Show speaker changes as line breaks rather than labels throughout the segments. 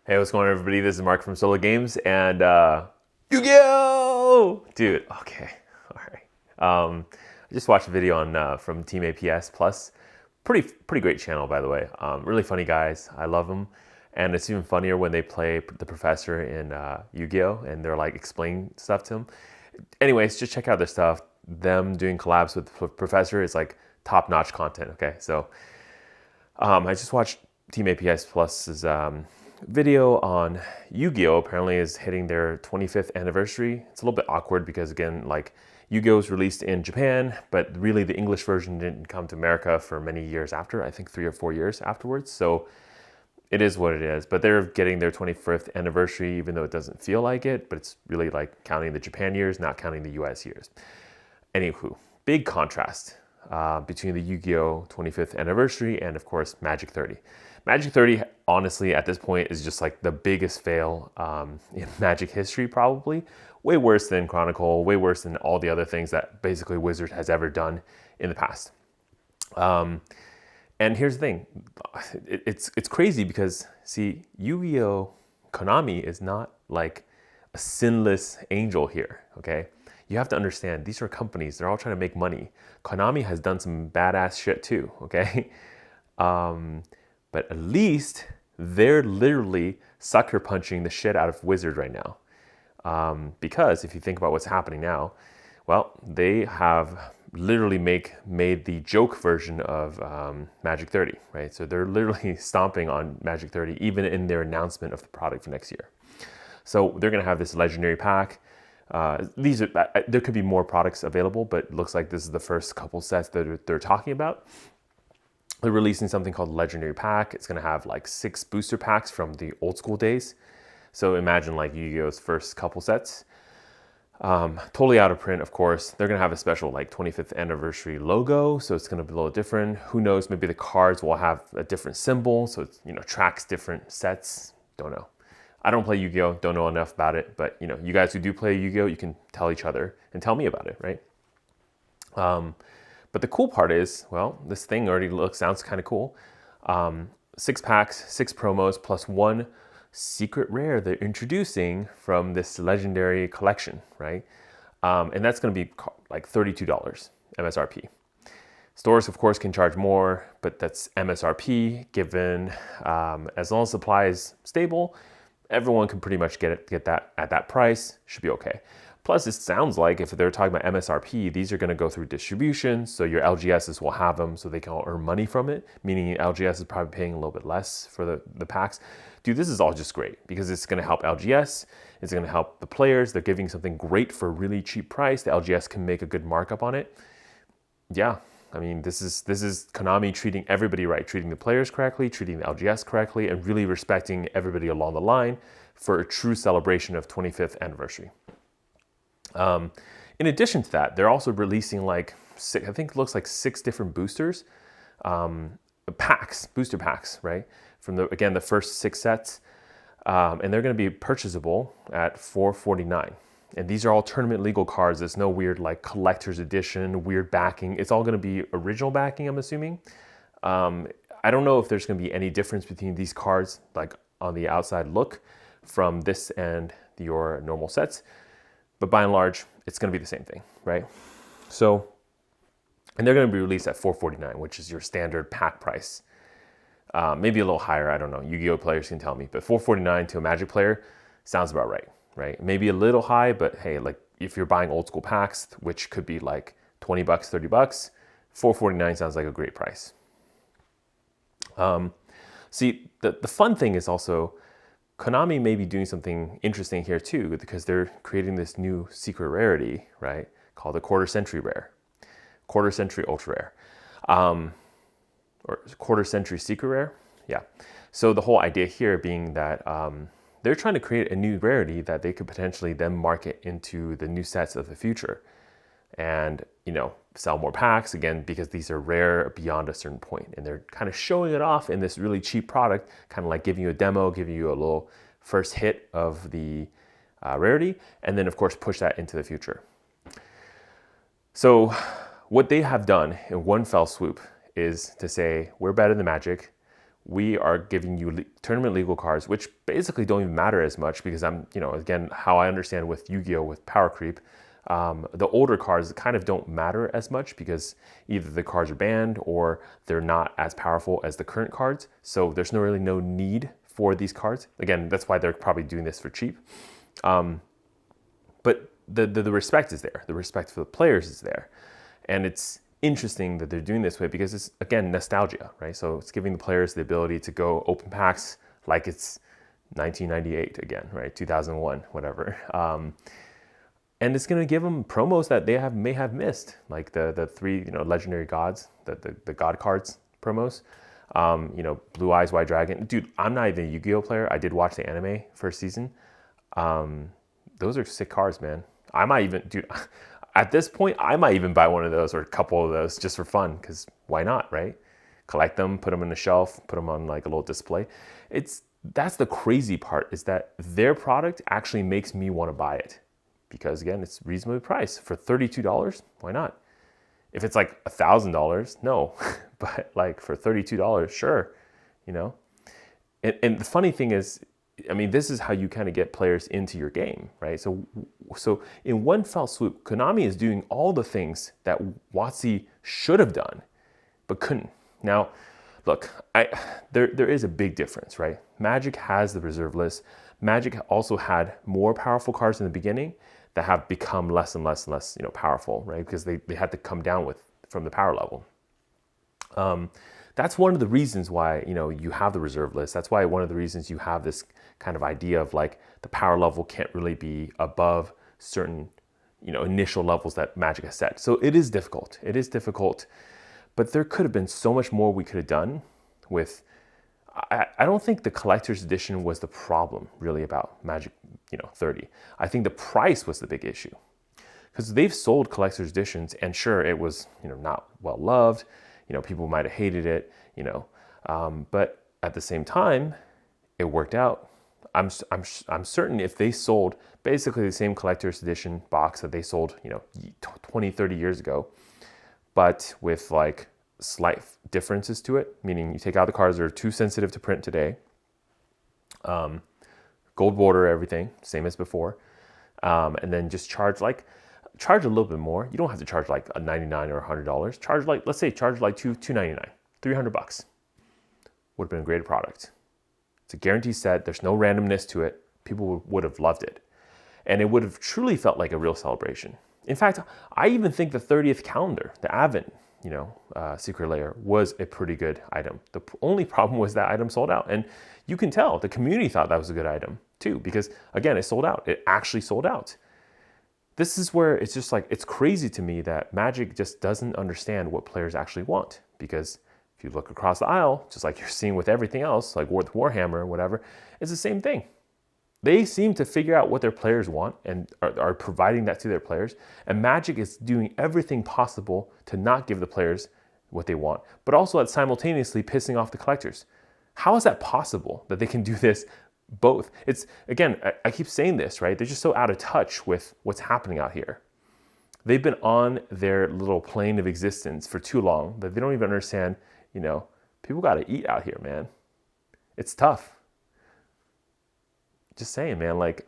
Hey, what's going on, everybody? This is Mark from Solo Games, and YuGiOh! Dude, okay, all right. I just watched a video on from Team APS Plus. Pretty great channel, by the way. Really funny guys. I love them, and it's even funnier when they play the professor in YuGiOh, and they're like explaining stuff to him. Anyways, just check out their stuff. Them doing collabs with the professor is like top-notch content. Okay, so I just watched Team APS Plus's video on YuGiOh. Apparently is hitting their 25th anniversary. It's a little bit awkward because, again, like YuGiOh was released in Japan, but really the English version didn't come to America for many years after, I think 3 or 4 years afterwards. So it is what it is, but they're getting their 25th anniversary, even though it doesn't feel like it, but it's really like counting the Japan years, not counting the US years. Anywho, big contrast between the YuGiOh 25th anniversary and, of course, Magic 30. Magic 30, honestly, at this point is just like the biggest fail in Magic history, probably. Way worse than Chronicle, way worse than all the other things that basically Wizard has ever done in the past. And here's the thing, it's crazy because, see, Yu-Gi-Oh! Konami is not like a sinless angel here, okay? You have to understand, these are companies, they're all trying to make money. Konami has done some badass shit too, okay? But at least they're literally sucker punching the shit out of Wizard right now. Because if you think about what's happening now, well, they have literally made the joke version of Magic 30, right? So they're literally stomping on Magic 30, even in their announcement of the product for next year. So they're gonna have this legendary pack. There could be more products available, but it looks like this is the first couple sets that they're talking about. They're releasing something called Legendary Pack. It's gonna have like 6 booster packs from the old school days. So imagine like Yu-Gi-Oh's first couple sets. Totally out of print, of course. They're gonna have a special like 25th anniversary logo, so it's gonna be a little different. Who knows, maybe the cards will have a different symbol, so it's, tracks different sets. Don't know. I don't play Yu-Gi-Oh, don't know enough about it, but you guys who do play Yu-Gi-Oh, you can tell each other and tell me about it, right? But the cool part is, well, this thing already sounds kind of cool. 6 packs, 6 promos, plus 1 secret rare they're introducing from this legendary collection, right? And that's going to be like $32 MSRP. Stores, of course, can charge more, but that's MSRP given. As long as supply is stable, everyone can pretty much get that at that price. Should be okay. Plus, it sounds like if they're talking about MSRP, these are going to go through distribution, so your LGSs will have them so they can all earn money from it, meaning LGS is probably paying a little bit less for the packs. Dude, this is all just great because it's going to help LGS, it's going to help the players, they're giving something great for a really cheap price, the LGS can make a good markup on it. Yeah, I mean, this is Konami treating everybody right, treating the players correctly, treating the LGS correctly, and really respecting everybody along the line for a true celebration of 25th anniversary. In addition to that, they're also releasing like 6, I think it looks like 6 different boosters, booster packs, right? From the first 6 sets, and they're going to be purchasable at $4.49. And these are all tournament legal cards. There's no weird like collector's edition, weird backing. It's all going to be original backing, I'm assuming. I don't know if there's going to be any difference between these cards, like on the outside look, from this and your normal sets. But by and large, it's going to be the same thing, right? So, and they're going to be released at $4.49, which is your standard pack price. Maybe a little higher, I don't know. Yu-Gi-Oh players can tell me. But $4.49 to a Magic player sounds about right? Maybe a little high, but hey, like if you're buying old school packs, which could be like $20, $30, $4.49 sounds like a great price. See, the fun thing is also, Konami may be doing something interesting here too, because they're creating this new secret rarity, right? Called the quarter century rare, quarter century ultra rare, or quarter century secret rare. Yeah. So the whole idea here being that they're trying to create a new rarity that they could potentially then market into the new sets of the future, and sell more packs again because these are rare beyond a certain point, and they're kind of showing it off in this really cheap product, kind of like giving you a demo, giving you a little first hit of the rarity, and then of course push that into the future. So what they have done in one fell swoop is to say, we're better than Magic, we are giving you tournament legal cards, which basically don't even matter as much because again, how I understand with Yu-Gi-Oh! With power creep, the older cards kind of don't matter as much because either the cards are banned or they're not as powerful as the current cards. So there's really no need for these cards. Again, that's why they're probably doing this for cheap. But the respect is there. The respect for the players is there. And it's interesting that they're doing this way because it's, again, nostalgia, right? So it's giving the players the ability to go open packs like it's 1998 again, right? 2001, whatever. And it's going to give them promos that they may have missed, like the three legendary gods, the god cards promos. Blue Eyes White Dragon. Dude, I'm not even a Yu-Gi-Oh player. I did watch the anime first season. Those are sick cards, man. I might even, dude, at this point, I might even buy one of those or a couple of those just for fun, because why not, right? Collect them, put them on the shelf, put them on like a little display. That's the crazy part, is that their product actually makes me want to buy it. Because again, it's reasonably priced. For $32, why not? If it's like $1,000, no. But like for $32, sure, And the funny thing is, I mean, this is how you kind of get players into your game, right? So in one fell swoop, Konami is doing all the things that WotC should have done, but couldn't. Now, look, there is a big difference, right? Magic has the reserve list. Magic also had more powerful cards in the beginning that have become less and less and less, powerful, right? Because they had to come down from the power level. That's one of the reasons why, you have the reserve list. That's why one of the reasons you have this kind of idea of like the power level can't really be above certain, initial levels that Magic has set. So it is difficult. It is difficult, but there could have been so much more we could have done with. I don't think the collector's edition was the problem really about Magic, 30. I think the price was the big issue, because they've sold collector's editions, and sure, it was, not well loved. People might have hated it, but at the same time, it worked out. I'm certain if they sold basically the same collector's edition box that they sold, 20, 30 years ago, but with like slight differences to it, meaning you take out the cards that are too sensitive to print today, gold border, everything, same as before, and then just charge a little bit more. You don't have to charge like a $99 or $100. Charge like $299, $300. Would have been a great product. It's a guaranteed set. There's no randomness to it. People would have loved it. And it would have truly felt like a real celebration. In fact, I even think the 30th calendar, the Advent, Secret Lair, was a pretty good item. The only problem was that item sold out. And you can tell the community thought that was a good item too, because again, it sold out. It actually sold out. This is where it's just like, it's crazy to me that Magic just doesn't understand what players actually want. Because if you look across the aisle, just like you're seeing with everything else, like with Warhammer or whatever, it's the same thing. They seem to figure out what their players want and are providing that to their players. And Magic is doing everything possible to not give the players what they want, but also at simultaneously pissing off the collectors. How is that possible that they can do this both? It's, again, I keep saying this, right? They're just so out of touch with what's happening out here. They've been on their little plane of existence for too long that they don't even understand, people got to eat out here, man. It's tough. Just saying, man, like,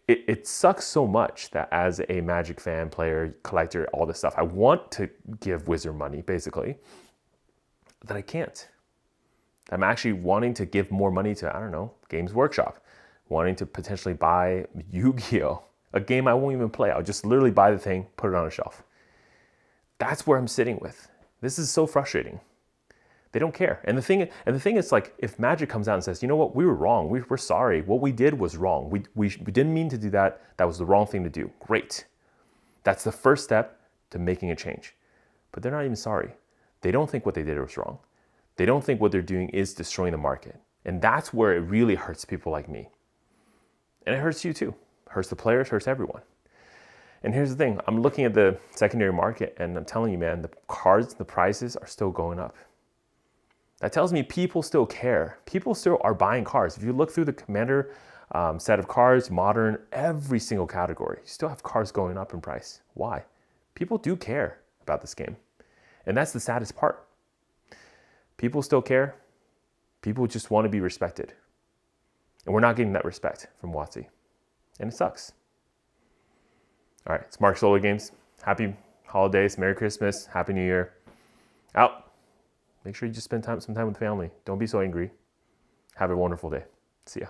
it sucks so much that as a Magic fan, player, collector, all this stuff, I want to give Wizard money, basically, that I can't. I'm actually wanting to give more money to, I don't know, Games Workshop, wanting to potentially buy Yu-Gi-Oh! A game I won't even play. I'll just literally buy the thing, put it on a shelf. That's where I'm sitting with. This is so frustrating. They don't care. And the thing is, like, if Magic comes out and says, you know what, we were wrong. We're sorry. What we did was wrong. We didn't mean to do that. That was the wrong thing to do. Great. That's the first step to making a change. But they're not even sorry. They don't think what they did was wrong. They don't think what they're doing is destroying the market. And that's where it really hurts people like me. And it hurts you too. It hurts the players, hurts everyone. And here's the thing. I'm looking at the secondary market and I'm telling you, man, the cards, the prices are still going up. That tells me people still care. People still are buying cards. If you look through the Commander set of cards, Modern, every single category, you still have cards going up in price. Why? People do care about this game. And that's the saddest part. People still care. People just want to be respected. And we're not getting that respect from WotC. And it sucks. All right, it's Mark Solar Games. Happy holidays, Merry Christmas, Happy New Year. Out. Make sure you just spend some time with family. Don't be so angry. Have a wonderful day. See ya.